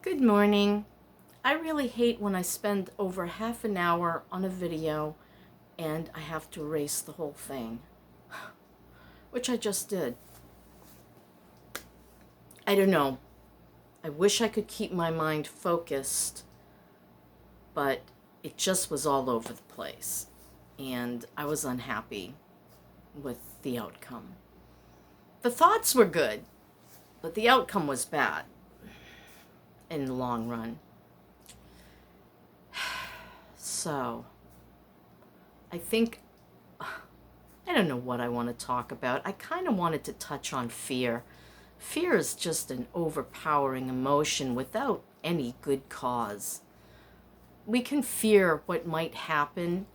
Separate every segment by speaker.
Speaker 1: Good morning. I really hate when I spend over half an hour on a video and I have to erase the whole thing, which I just did. I don't know. I wish I could keep my mind focused, but it just was all over the place, and I was unhappy with the outcome. The thoughts were good, but the outcome was bad in the long run. So, I think I don't know what I want to talk about. I kind of wanted to touch on fear. Fear is just an overpowering emotion without any good cause. We can fear what might happen,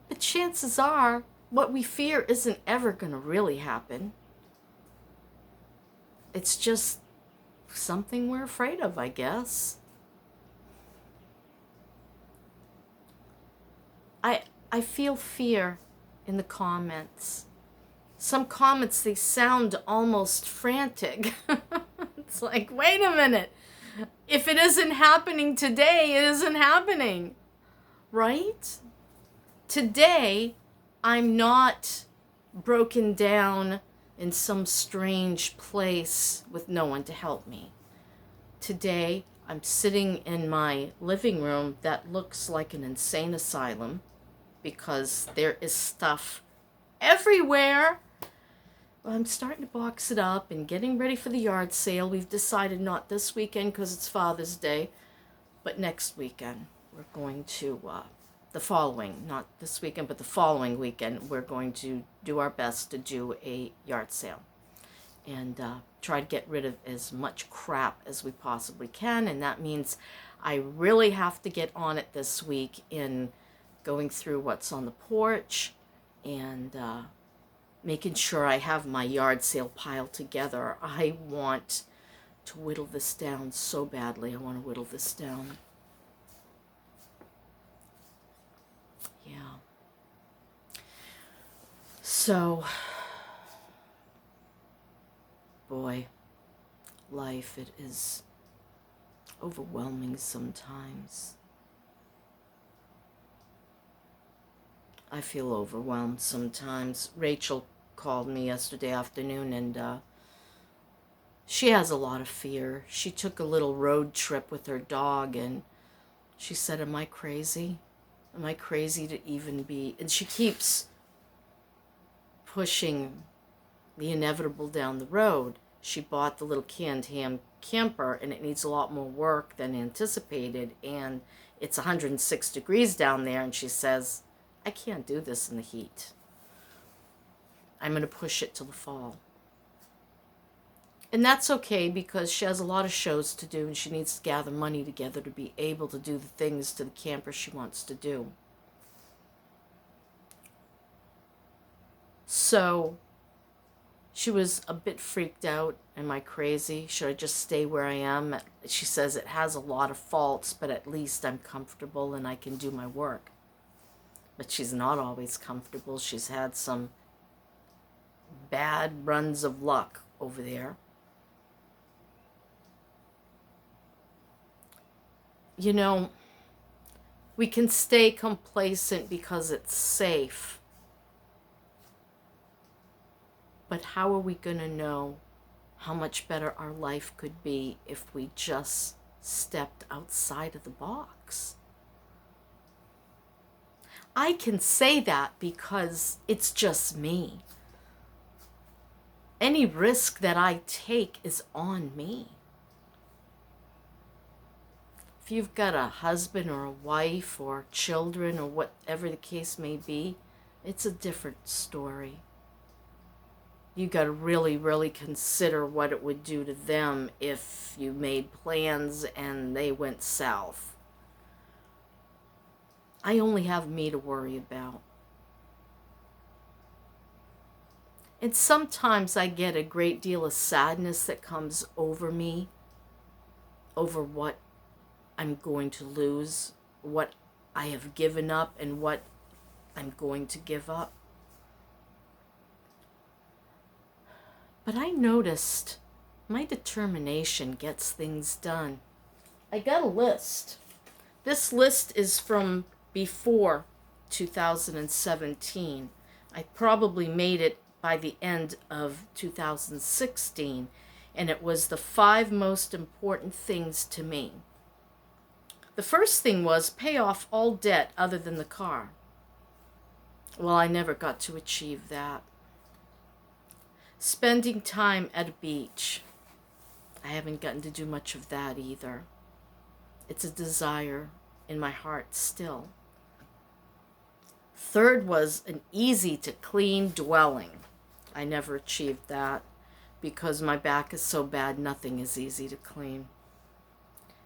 Speaker 1: but chances are what we fear isn't ever going to really happen. It's just something we're afraid of, I guess. I feel fear in the comments. Some comments, they sound almost frantic. It's like, wait a minute. If it isn't happening today, it isn't happening. Right? Today, I'm not broken down in some strange place with no one to help me. Today, I'm sitting in my living room that looks like an insane asylum because there is stuff everywhere. I'm starting to box it up and getting ready for the yard sale. We've decided not this weekend because it's Father's Day, but next weekend. We're going to, not this weekend, but the following weekend, we're going to do our best to do a yard sale and try to get rid of as much crap as we possibly can. And that means I really have to get on it this week in going through what's on the porch and making sure I have my yard sale pile together. I want to whittle this down so badly. I want to whittle this down. Yeah. So, boy, life, it is overwhelming sometimes. I feel overwhelmed sometimes. Rachel called me yesterday afternoon and she has a lot of fear. She took a little road trip with her dog and she said, am I crazy? Am I crazy to even be? And she keeps pushing the inevitable down the road. She bought the little canned ham camper and it needs a lot more work than anticipated, and it's 106 degrees down there, and she says, I can't do this in the heat. I'm going to push it till the fall. And that's okay because she has a lot of shows to do and she needs to gather money together to be able to do the things to the camper she wants to do. So she was a bit freaked out. Am I crazy? Should I just stay where I am? She says it has a lot of faults, but at least I'm comfortable and I can do my work. But she's not always comfortable. She's had some bad runs of luck over there. You know, we can stay complacent because it's safe. But how are we going to know how much better our life could be if we just stepped outside of the box? I can say that because it's just me. Any risk that I take is on me. If you've got a husband or a wife or children or whatever the case may be, it's a different story. You got to really, really consider what it would do to them if you made plans and they went south. I only have me to worry about. And sometimes I get a great deal of sadness that comes over me, over what I'm going to lose, what I have given up, and what I'm going to give up. But I noticed My determination gets things done. I got a list. This list is from before 2017. I probably made it by the end of 2016, and it was the 5 most important things to me. The first thing was pay off all debt other than the car. Well, I never got to achieve that. Spending time at a beach. I haven't gotten to do much of that either. It's a desire in my heart still. Third was an easy to clean dwelling. I never achieved that because my back is so bad, nothing is easy to clean.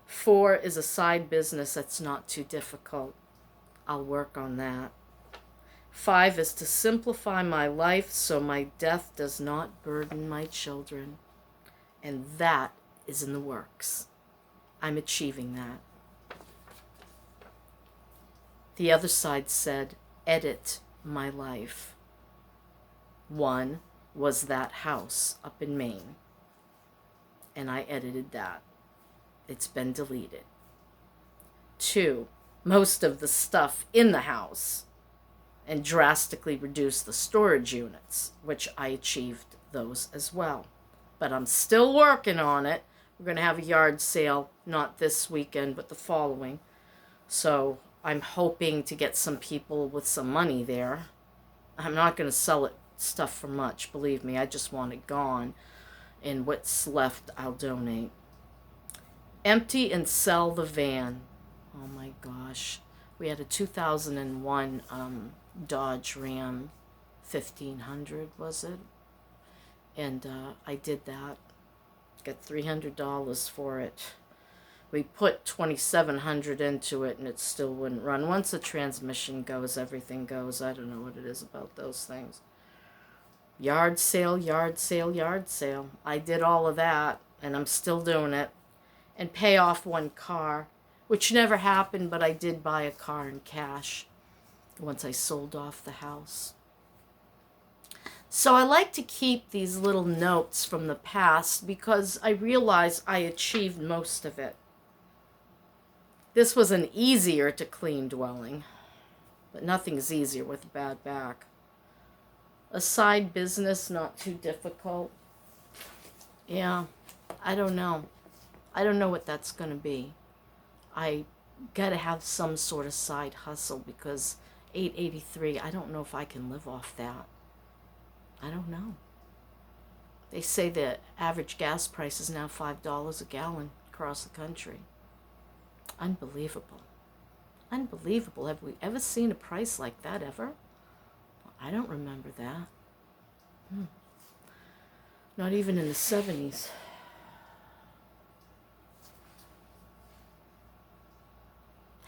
Speaker 1: 4 is a side business that's not too difficult. I'll work on that. 5 is to simplify my life so my death does not burden my children. And that is in the works. I'm achieving that. The other side said, edit my life. 1 was that house up in Maine. And I edited that. It's been deleted. 2, most of the stuff in the house, and drastically reduce the storage units, which I achieved those as well. But I'm still working on it. We're going to have a yard sale, not this weekend, but the following. So I'm hoping to get some people with some money there. I'm not going to sell it stuff for much, believe me. I just want it gone. And what's left, I'll donate. Empty and sell the van. Oh my gosh. We had a 2001 Dodge Ram 1500, was it? And I did that. Got $300 for it. We put $2,700 into it and it still wouldn't run. Once the transmission goes, everything goes. I don't know what it is about those things. Yard sale, yard sale, yard sale. I did all of that and I'm still doing it. And pay off 1 car, which never happened, but I did buy a car in cash once I sold off the house. So I like to keep these little notes from the past because I realize I achieved most of it. This was an easier to clean dwelling, but nothing's easier with a bad back. A side business, not too difficult. Yeah, I don't know. I don't know what that's going to be. I got to have some sort of side hustle because $8.83, I don't know if I can live off that. I don't know. They say the average gas price is now $5 a gallon across the country. Unbelievable. Unbelievable. Have we ever seen a price like that ever? I don't remember that. Not even in the 70s.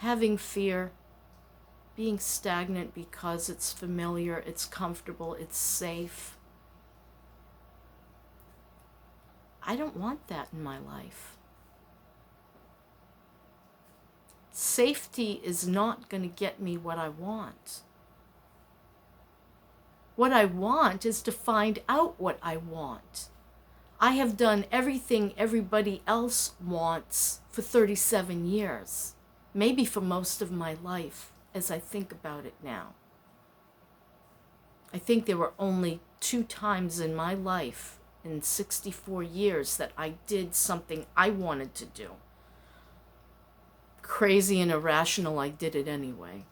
Speaker 1: Having fear, being stagnant because it's familiar, it's comfortable, it's safe. I don't want that in my life. Safety is not going to get me what I want. What I want is to find out what I want. I have done everything everybody else wants for 37 years. Maybe for most of my life, as I think about it now. I think there were only 2 times in my life, in 64 years, that I did something I wanted to do. Crazy and irrational, I did it anyway.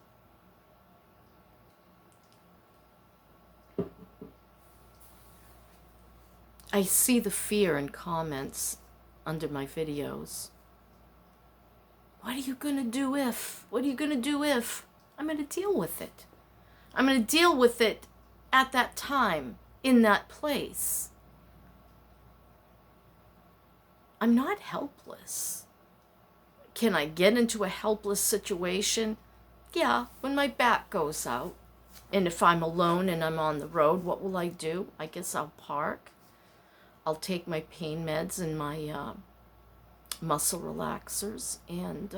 Speaker 1: I see the fear in comments under my videos. What are you going to do if? What are you going to do if? I'm going to deal with it. I'm going to deal with it at that time, in that place. I'm not helpless. Can I get into a helpless situation? Yeah, when my back goes out. And if I'm alone and I'm on the road, what will I do? I guess I'll park. I'll take my pain meds and my muscle relaxers and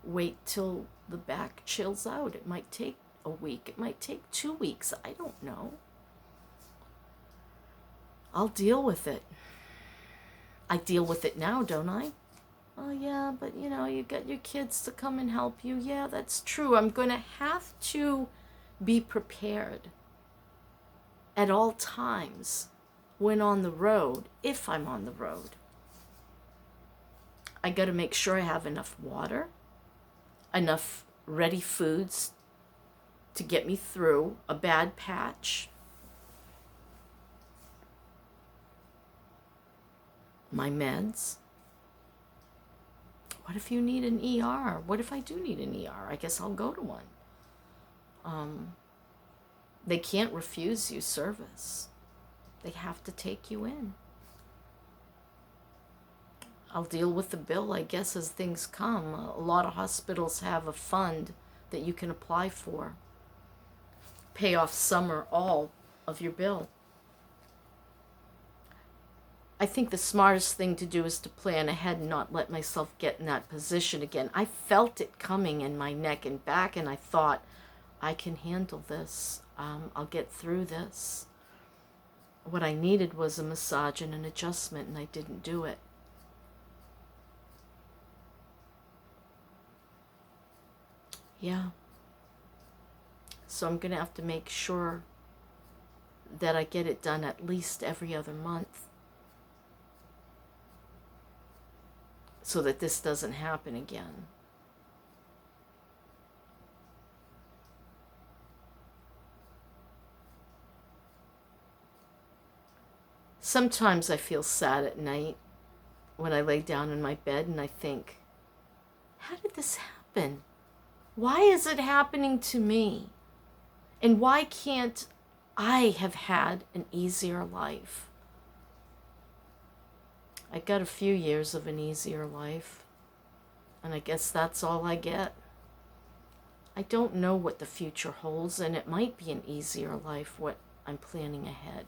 Speaker 1: wait till the back chills out. It might take a week. It might take 2 weeks. I don't know. I'll deal with it. I deal with it now, don't I? Oh, yeah, but you know, you got your kids to come and help you. Yeah, that's true. I'm going to have to be prepared at all times when on the road, if I'm on the road. I got to make sure I have enough water, enough ready foods to get me through a bad patch, my meds. What if you need an ER? What if I do need an ER? I guess I'll go to one. They can't refuse you service. They have to take you in. I'll deal with the bill, I guess, as things come. A lot of hospitals have a fund that you can apply for. Pay off some or all of your bill. I think the smartest thing to do is to plan ahead and not let myself get in that position again. I felt it coming in my neck and back, and I thought, I can handle this. I'll get through this. What I needed was a massage and an adjustment, and I didn't do it. Yeah. So I'm going to have to make sure that I get it done at least every other month, so that this doesn't happen again. Sometimes I feel sad at night when I lay down in my bed and I think, how did this happen? Why is it happening to me? And why can't I have had an easier life? I got a few years of an easier life, and I guess that's all I get. I don't know what the future holds, and it might be an easier life, what I'm planning ahead.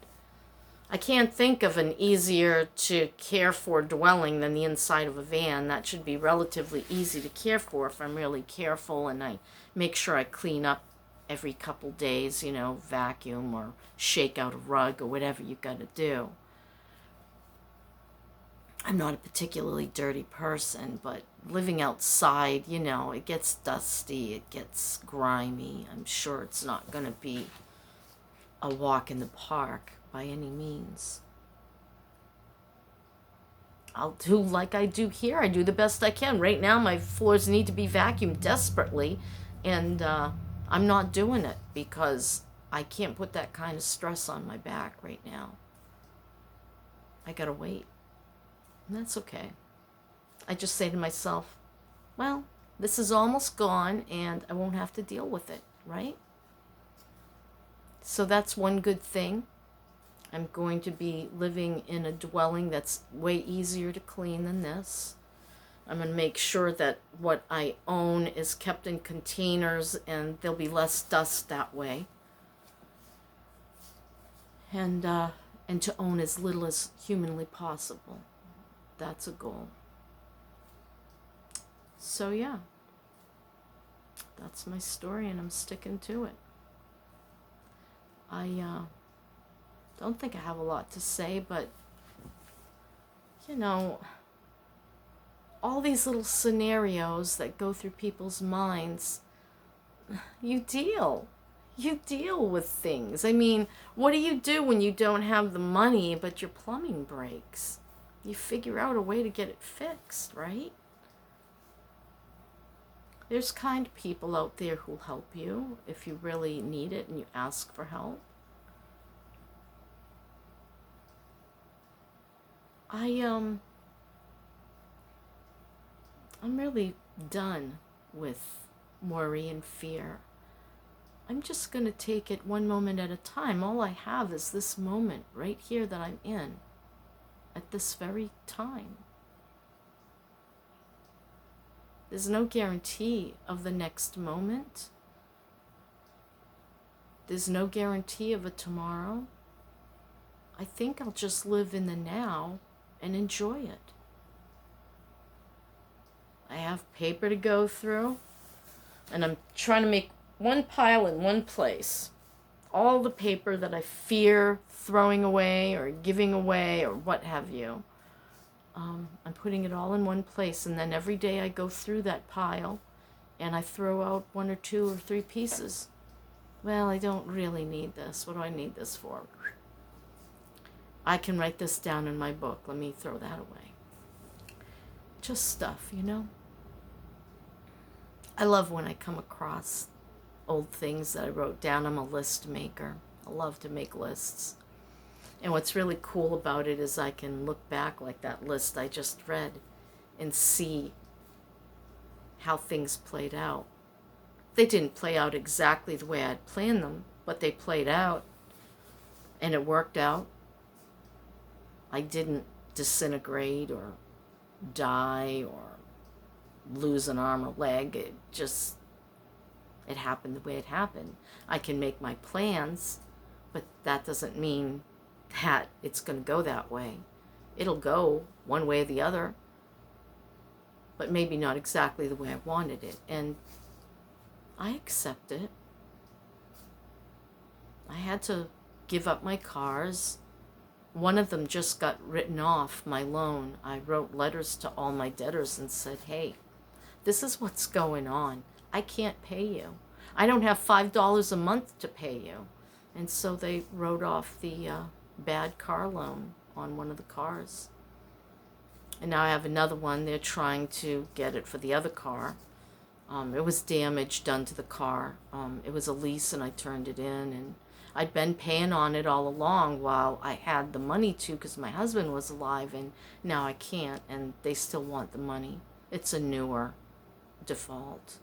Speaker 1: I can't think of an easier to care for dwelling than the inside of a van. That should be relatively easy to care for if I'm really careful and I make sure I clean up every couple days, you know, vacuum or shake out a rug or whatever you got to do. I'm not a particularly dirty person, but living outside, you know, it gets dusty, it gets grimy. I'm sure it's not going to be a walk in the park by any means. I'll do like I do here. I do the best I can. Right now, my floors need to be vacuumed desperately, and I'm not doing it because I can't put that kind of stress on my back right now. I gotta wait. And that's okay. I just say to myself, well, this is almost gone and I won't have to deal with it, right? So that's one good thing. I'm going to be living in a dwelling that's way easier to clean than this. I'm going to make sure that what I own is kept in containers and there'll be less dust that way. And to own as little as humanly possible. That's a goal. So yeah, that's my story and I'm sticking to it. I don't think I have a lot to say, but you know, all these little scenarios that go through people's minds, you deal with things. I mean, what do you do when you don't have the money but your plumbing breaks? You figure out a way to get it fixed, right? There's kind people out there who'll help you if you really need it and you ask for help. I'm really done with worry and fear. I'm just going to take it one moment at a time. All I have is this moment right here that I'm in at this very time. There's no guarantee of the next moment. There's no guarantee of a tomorrow. I think I'll just live in the now and enjoy it. I have paper to go through, and I'm trying to make one pile in one place. All the paper that I fear throwing away or giving away or what have you. I'm putting it all in one place, and then every day I go through that pile and I throw out 1 or 2 or 3 pieces. Well, I don't really need this. What do I need this for? I can write this down in my book. Let me throw that away. Just stuff, you know? I love when I come across old things that I wrote down. I'm a list maker. I love to make lists. And what's really cool about it is I can look back like that list I just read and see how things played out. They didn't play out exactly the way I'd planned them, but they played out and it worked out. I didn't disintegrate or die or lose an arm or leg. It happened the way it happened. I can make my plans, but that doesn't mean that it's going to go that way. It'll go one way or the other, but maybe not exactly the way I wanted it. And I accept it. I had to give up my cars. One of them just got written off, my loan. I wrote letters to all my debtors and said, hey, this is what's going on. I can't pay you. I don't have $5 a month to pay you. And so they wrote off the bad car loan on one of the cars. And now I have another one. They're trying to get it for the other car. It was damage done to the car. It was a lease and I turned it in, and I'd been paying on it all along while I had the money to, because my husband was alive, and now I can't, and they still want the money. It's a newer default,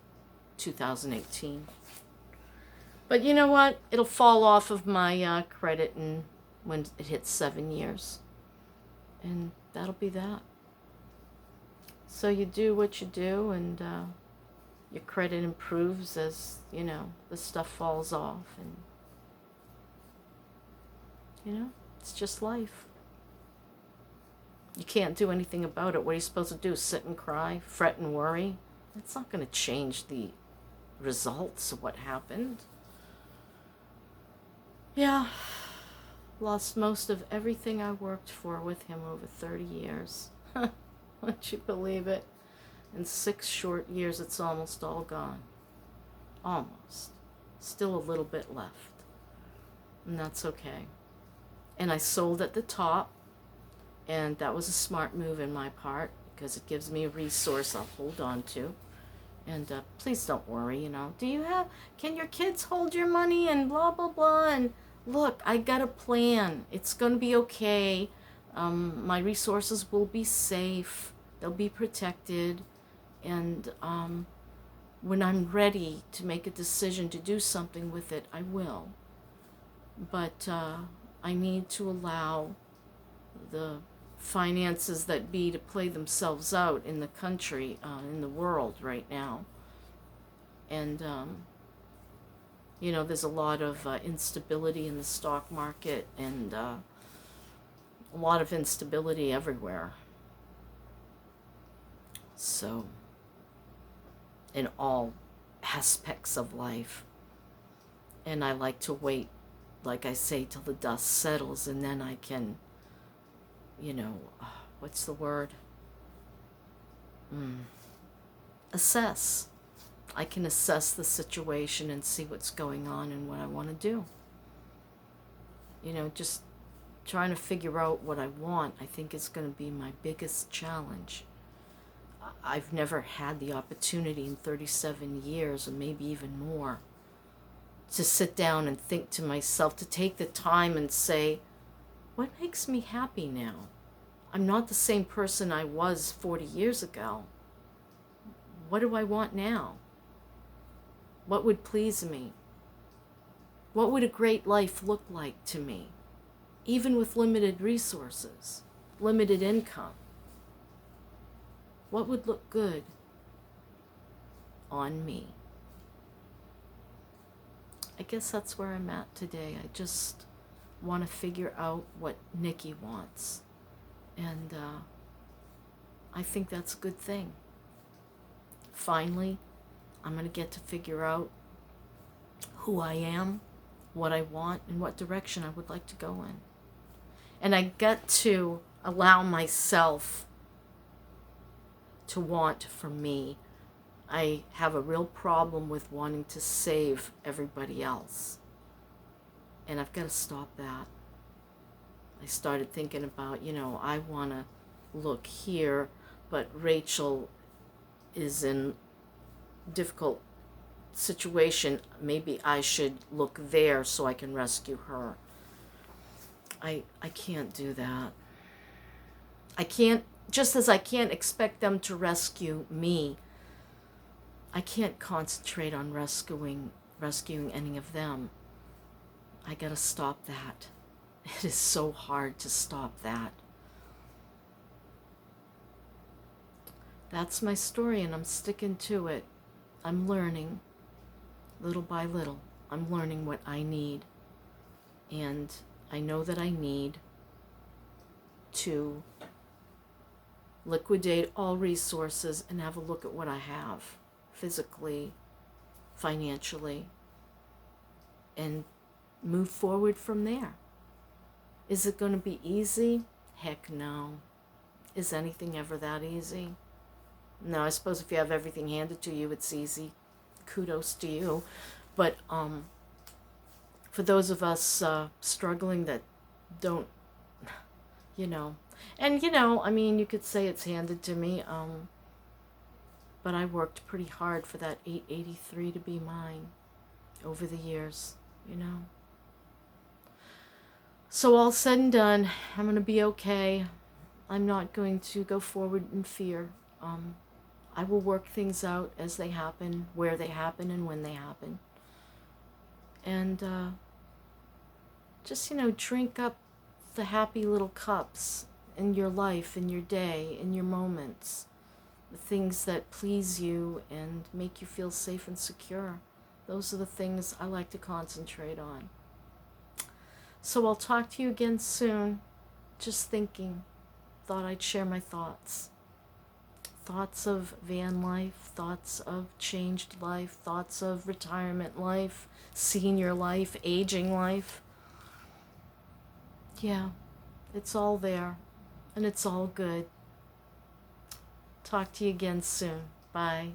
Speaker 1: 2018. But you know what? It'll fall off of my credit and when it hits 7 years. And that'll be that. So you do what you do, and your credit improves as, you know, the stuff falls off. And, you know, it's just life. You can't do anything about it. What are you supposed to do? Sit and cry, fret and worry? It's not going to change the results of what happened. Yeah, lost most of everything I worked for with him over 30 years. Won't you believe it? In 6 short years, it's almost all gone. Almost. Still a little bit left. And that's okay. And I sold at the top, and that was a smart move in my part, because it gives me a resource I'll hold on to. And please don't worry, you know. Can your kids hold your money and blah, blah, blah? And look, I got a plan. It's going to be okay. My resources will be safe. They'll be protected. And when I'm ready to make a decision to do something with it, I will. But I need to allow the finances that be to play themselves out in the country, in the world right now. And, you know, there's a lot of instability in the stock market, and a lot of instability everywhere. So, in all aspects of life. And I like to wait, like I say, till the dust settles, and then I can, you know, what's the word? Assess. I can assess the situation and see what's going on and what I want to do. You know, just trying to figure out what I want, I think, is going to be my biggest challenge. I've never had the opportunity in 37 years, or maybe even more, to sit down and think to myself, to take the time and say, what makes me happy now? I'm not the same person I was 40 years ago. What do I want now? What would please me? What would a great life look like to me, even with limited resources, limited income? What would look good on me? I guess that's where I'm at today. I just want to figure out what Nikki wants. And I think that's a good thing. Finally, I'm going to get to figure out who I am, what I want, and what direction I would like to go in. And I get to allow myself to want for me. I have a real problem with wanting to save everybody else. And I've got to stop that. I started thinking about, I want to look here, but Rachel is in difficult situation. Maybe I should look there so I can rescue her. I can't do that. I can't, just as I can't expect them to rescue me, I can't concentrate on rescuing any of them. I gotta stop that. It is so hard to stop that. That's my story, and I'm sticking to it. I'm learning, little by little. I'm learning what I need. And I know that I need to liquidate all resources and have a look at what I have, physically, financially, and move forward from there. Is it going to be easy? Heck no. Is anything ever that easy? No, I suppose if you have everything handed to you, it's easy. Kudos to you. But for those of us struggling that don't, and I mean, you could say it's handed to me, but I worked pretty hard for that 883 to be mine over the years, So all said and done, I'm going to be okay. I'm not going to go forward in fear. I will work things out as they happen, where they happen, and when they happen. And just, drink up the happy little cups in your life, in your day, in your moments. The things that please you and make you feel safe and secure. Those are the things I like to concentrate on. So I'll talk to you again soon. Just thinking. Thought I'd share my thoughts. Thoughts of van life, thoughts of changed life, thoughts of retirement life, senior life, aging life. Yeah, it's all there, and it's all good. Talk to you again soon. Bye.